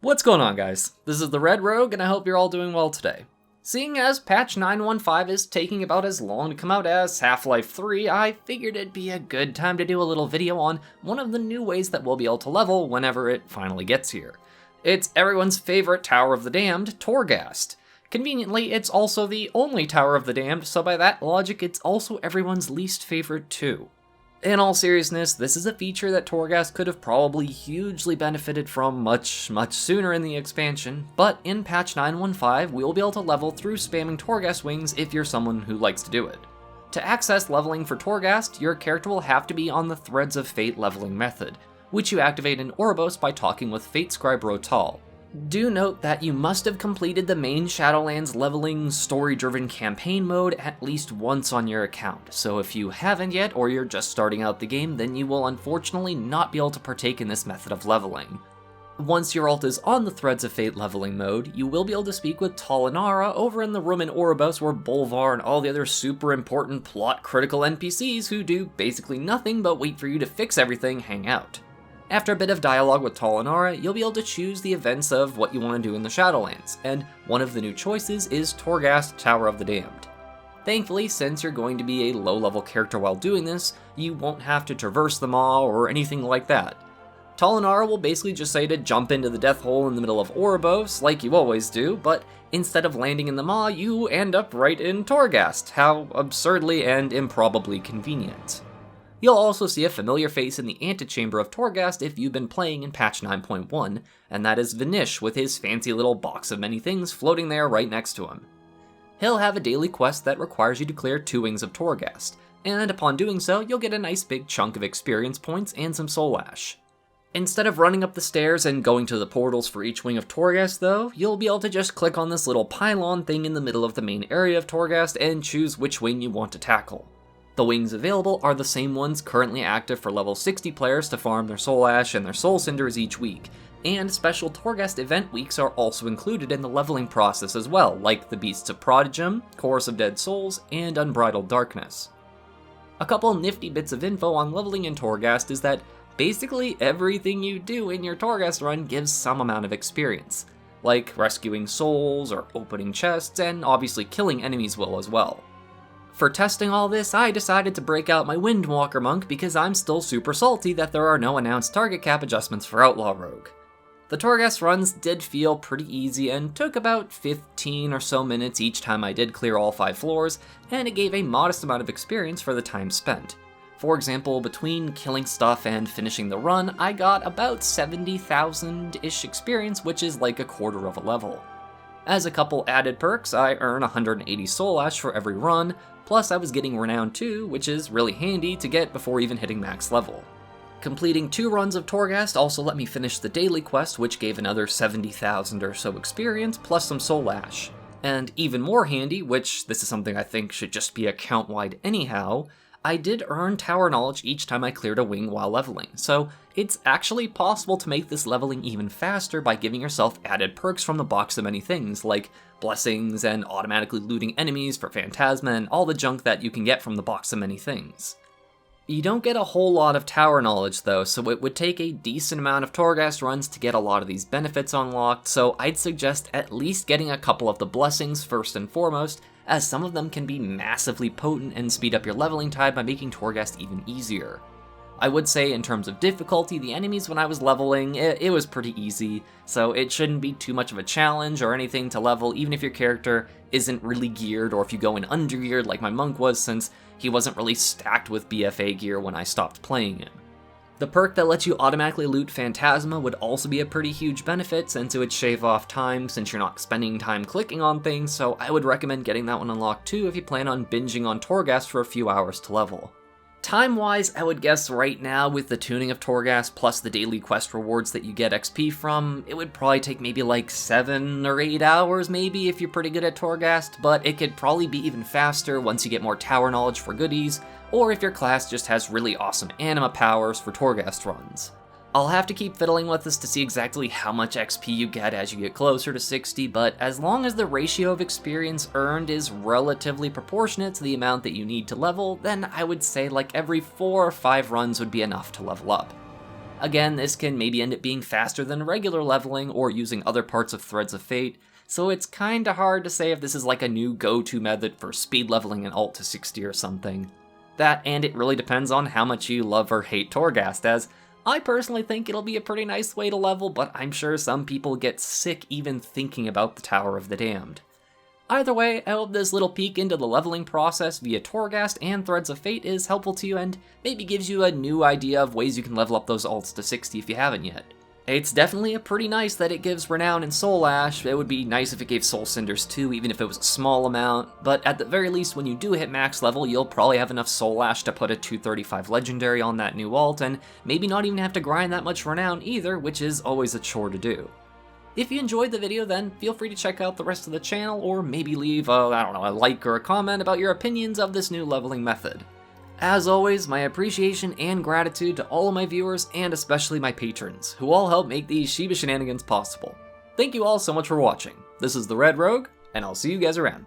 What's going on, guys? This is the Red Rogue, and I hope you're all doing well today. Seeing as patch 915 is taking about as long to come out as Half-Life 3, I figured it'd be a good time to do a little video on one of the new ways that we'll be able to level whenever it finally gets here. It's everyone's favorite Tower of the Damned, Torghast. Conveniently, it's also the only Tower of the Damned, so by that logic, it's also everyone's least favorite too. In all seriousness, this is a feature that Torghast could have probably hugely benefited from much sooner in the expansion, but in patch 915, we'll be able to level through spamming Torghast wings if you're someone who likes to do it. To access leveling for Torghast, your character will have to be on the Threads of Fate leveling method, which you activate in Oribos by talking with Fate Scribe Rotal. Do note that you must have completed the main Shadowlands leveling story-driven campaign mode at least once on your account, so if you haven't yet or you're just starting out the game, then you will unfortunately not be able to partake in this method of leveling. Once your ult is on the Threads of Fate leveling mode, you will be able to speak with Talinara over in the room in Oribos where Bolvar and all the other super important plot-critical NPCs who do basically nothing but wait for you to fix everything hang out. After a bit of dialogue with Talinara, you'll be able to choose the events of what you want to do in the Shadowlands, and one of the new choices is Torghast Tower of the Damned. Thankfully, since you're going to be a low-level character while doing this, you won't have to traverse the maw or anything like that. Talinara will basically just say to jump into the death hole in the middle of Oribos, like you always do, but instead of landing in the maw, you end up right in Torghast. How absurdly and improbably convenient. You'll also see a familiar face in the antechamber of Torghast if you've been playing in patch 9.1, and that is Vanish with his fancy little box of many things floating there right next to him. He'll have a daily quest that requires you to clear 2 wings of Torghast, and upon doing so, you'll get a nice big chunk of experience points and some soul ash. Instead of running up the stairs and going to the portals for each wing of Torghast though, you'll be able to just click on this little pylon thing in the middle of the main area of Torghast and choose which wing you want to tackle. The wings available are the same ones currently active for level 60 players to farm their Soul Ash and their Soul Cinders each week, and special Torghast event weeks are also included in the leveling process as well, like the Beasts of Prodigum, Chorus of Dead Souls, and Unbridled Darkness. A couple nifty bits of info on leveling in Torghast is that basically everything you do in your Torghast run gives some amount of experience, like rescuing souls or opening chests, and obviously killing enemies will as well. For testing all this, I decided to break out my Windwalker Monk because I'm still super salty that there are no announced target cap adjustments for Outlaw Rogue. The Torghast runs did feel pretty easy and took about 15 or so minutes each time I did clear all 5 floors, and it gave a modest amount of experience for the time spent. For example, between killing stuff and finishing the run, I got about 70,000-ish experience, which is like a quarter of a level. As a couple added perks, I earn 180 Soul Ash for every run, plus I was getting Renown too, which is really handy to get before even hitting max level. Completing 2 runs of Torghast also let me finish the daily quest, which gave another 70,000 or so experience, plus some Soul Ash. And even more handy, which this is something I think should just be account-wide anyhow, I did earn Tower Knowledge each time I cleared a wing while leveling, so it's actually possible to make this leveling even faster by giving yourself added perks from the box of many things, like blessings and automatically looting enemies for Phantasma and all the junk that you can get from the box of many things. You don't get a whole lot of Tower Knowledge though, so it would take a decent amount of Torghast runs to get a lot of these benefits unlocked, so I'd suggest at least getting a couple of the blessings first and foremost, as some of them can be massively potent and speed up your leveling time by making Torghast even easier. I would say in terms of difficulty, the enemies when I was leveling, it was pretty easy, so it shouldn't be too much of a challenge or anything to level even if your character isn't really geared or if you go in under-geared like my monk was, since he wasn't really stacked with BFA gear when I stopped playing him. The perk that lets you automatically loot Phantasma would also be a pretty huge benefit since it would shave off time since you're not spending time clicking on things, so I would recommend getting that one unlocked too if you plan on binging on Torghast for a few hours to level. Time-wise, I would guess right now with the tuning of Torghast plus the daily quest rewards that you get XP from, it would probably take maybe like 7 or 8 hours maybe if you're pretty good at Torghast, but it could probably be even faster once you get more Tower Knowledge for goodies, or if your class just has really awesome anima powers for Torghast runs. I'll have to keep fiddling with this to see exactly how much XP you get as you get closer to 60, but as long as the ratio of experience earned is relatively proportionate to the amount that you need to level, then I would say like every 4 or 5 runs would be enough to level up. Again, this can maybe end up being faster than regular leveling or using other parts of Threads of Fate, so it's kinda hard to say if this is like a new go-to method for speed leveling an alt to 60 or something. That, and it really depends on how much you love or hate Torghast, as I personally think it'll be a pretty nice way to level, but I'm sure some people get sick even thinking about the Tower of the Damned. Either way, I hope this little peek into the leveling process via Torghast and Threads of Fate is helpful to you and maybe gives you a new idea of ways you can level up those alts to 60 if you haven't yet. It's definitely pretty nice that it gives Renown and Soul Ash. It would be nice if it gave Soul Cinders too, even if it was a small amount, but at the very least when you do hit max level, you'll probably have enough Soul Ash to put a 235 legendary on that new alt, and maybe not even have to grind that much Renown either, which is always a chore to do. If you enjoyed the video, then feel free to check out the rest of the channel, or maybe leave a like or a comment about your opinions of this new leveling method. As always, my appreciation and gratitude to all of my viewers, and especially my patrons, who all help make these Shiba Shenanigans possible. Thank you all so much for watching. This is the Red Rogue, and I'll see you guys around.